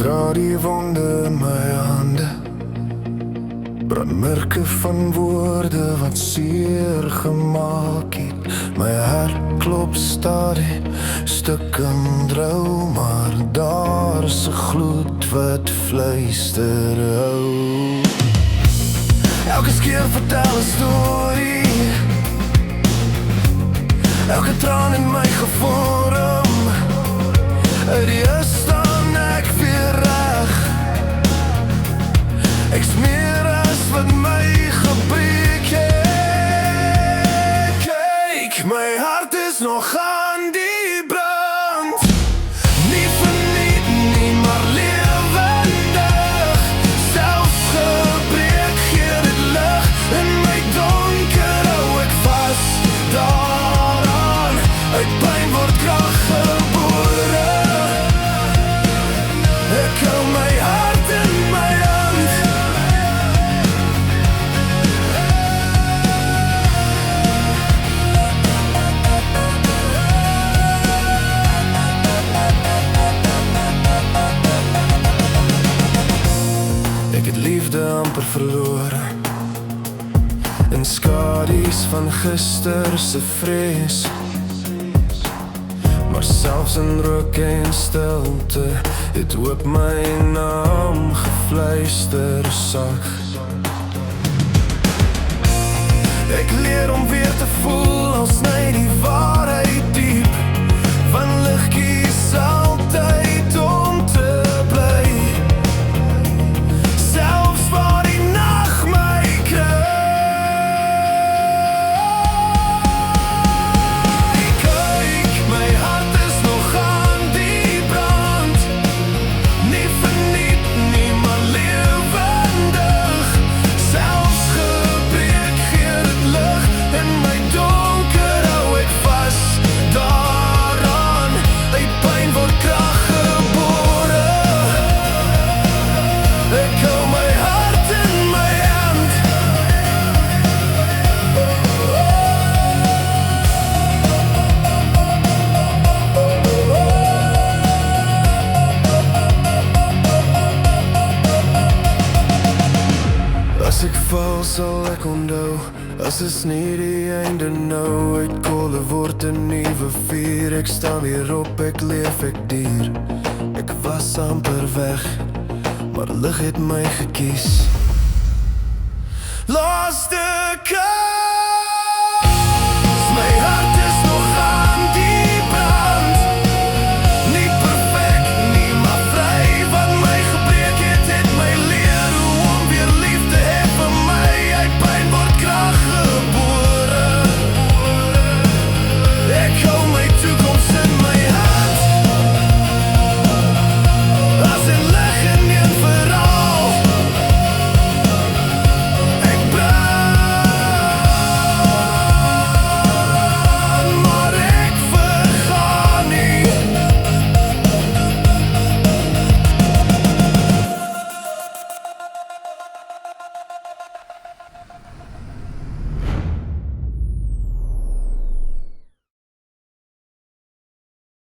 dra die wonde in my hande, brandmerke van woorde wat seer gemaak het. My hart klop stadig, stuk en drou, maar daar's 'n gloed wat fluister hou. Elke keer vertel 'n storie, elke traan in my gevorm. Uit die is staan ek weer reg. Ek's meer as wat my gebreek het. Kyk, my hart is nog aan die brand. Nie verniet nie, maar lewendig. Selfs gebreek gee dit lig. In my donker hou ek vas daaraan. Uit pyn word krag gebore. Ek hou my hart in my hand. Ek het liefde amper verloor in skadies van gister se vrees. Maar selfs in rook en stilte het hoop my naam gefluister sag. Ek leer om weer te voel, al sny die waarheid diep. Van liggies altyd om te bly. Selfs waar die nag my kry. Kyk, my hart is nog aan die brand. Nie verniet nie, maar lewendig. Selfs gebreek gee dit lig. In my donker hou ek vas daaraan. Uit pyn word krag gebore. Ek hou my hart in my hand. As ek val sal ek onthou, as is nie die einde nou. Uit kolle word 'n nuwe vuur. Ek staan weer op, ek leef, ek dier. Ek was amper weg, maar lig het my gekies. Laaste keer